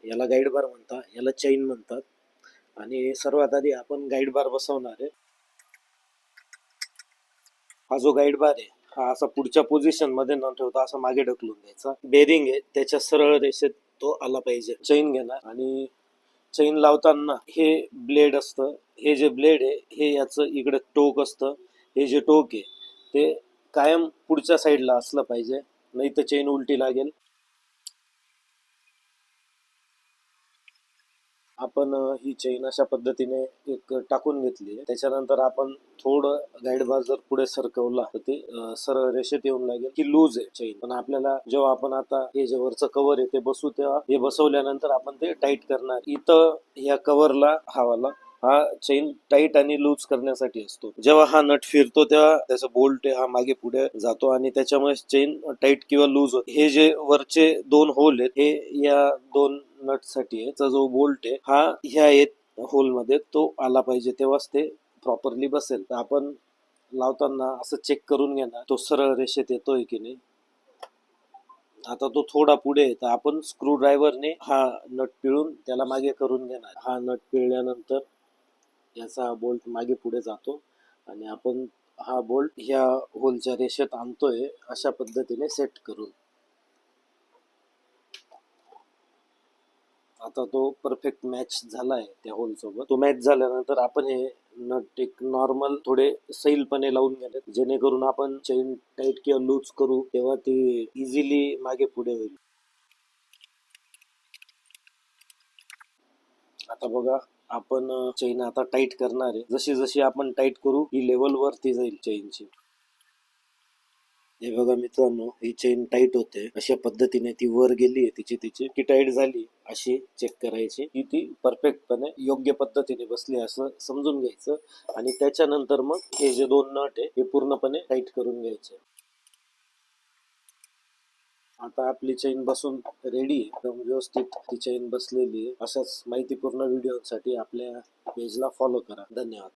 याला गाईड बार म्हणतात, याला चेन म्हणतात. आणि सर्वात आधी आपण गाईड बार बसवणार आहे. हा जो गाईड बार आहे हा असा पुढच्या पोझिशन मध्ये न ठेवता असा मागे ढकलून द्यायचा. बेरिंग आहे त्याच्या सरळ रेषेत तो आला पाहिजे. चेन घेणार आणि चेन लावताना हे ब्लेड असतं, हे जे ब्लेड आहे हे याचं इकडे टोक असतं, हे जे टोक आहे ते कायम पुढच्या साईडला असलं पाहिजे, नाही तर चेन उलटी लागेल. आपण ही चेन अशा पद्धतीने एक टाकून घेतली. त्याच्यानंतर आपण थोडं गाईड बार जर पुढे सरकवला तर ते सरळ रेषेत येऊन लागेल. की लूज आहे चेन, पण आपल्याला जेव्हा आपण आता हे जे वरचं कव्हर आहे ते बसू तेव्हा हे बसवल्यानंतर आपण ते टाईट करणार. इथं या कव्हरला हा चेन टाईट आणि लूज करण्यासाठी असतो. जेव्हा हा नट फिरतो तेव्हा त्याचा बोल्ट हा मागे पुढे जातो आणि त्याच्यामुळे चेन टाईट किंवा लूज होते. हे जे वरचे दोन होल आहेत हे या दोन नट साठी आहे. जो बोल्ट आहे हा ह्या होल मध्ये तो आला पाहिजे, तेव्हाच ते प्रॉपरली बसेल. तर आपण लावताना असं चेक करून घेणार तो सरळ रेषेत येतोय की नाही. आता तो थोडा पुढे आहे तर आपण स्क्रू ड्रायव्हरने हा नट पिळून त्याला मागे करून घेणार. हा नट पिळल्यानंतर याचा बोल्ट मागे पुढे जातो आणि आपण हा बोल्ट ह्या होलच्या रेषेत आणतोय अशा पद्धतीने सेट करून. आता तो परफेक्ट मॅच झालाय त्या होल सोबत. तो मॅच झाल्यानंतर आपण हे नट एक नॉर्मल थोडे सैलपणे लावून घ्यायचे, जेणेकरून आपण चेन टाईट किंवा लूज करू तेव्हा ती इझिली मागे पुढे होईल. आता बघा आपण चेन आता टाईट करणार आहे. जशी जशी आपण टाईट करू ही लेवल वरती जाईल चेनची. हे बघा मित्रांनो, ही चेन टाईट होते अशा पद्धतीने ती वर गेली आहे. तिची की टाईट झाली अशी चेक करायची की ती परफेक्टपणे योग्य पद्धतीने बसली असं समजून घ्यायचं. आणि त्याच्यानंतर मग हे जे दोन नट आहे हे पूर्णपणे टाईट करून घ्यायचे. आता आपली चेन बसून रेडी आहे, एकदम व्यवस्थित ती चेन बसलेली आहे. अशाच माहितीपूर्ण व्हिडिओसाठी आपल्या पेजला फॉलो करा. धन्यवाद.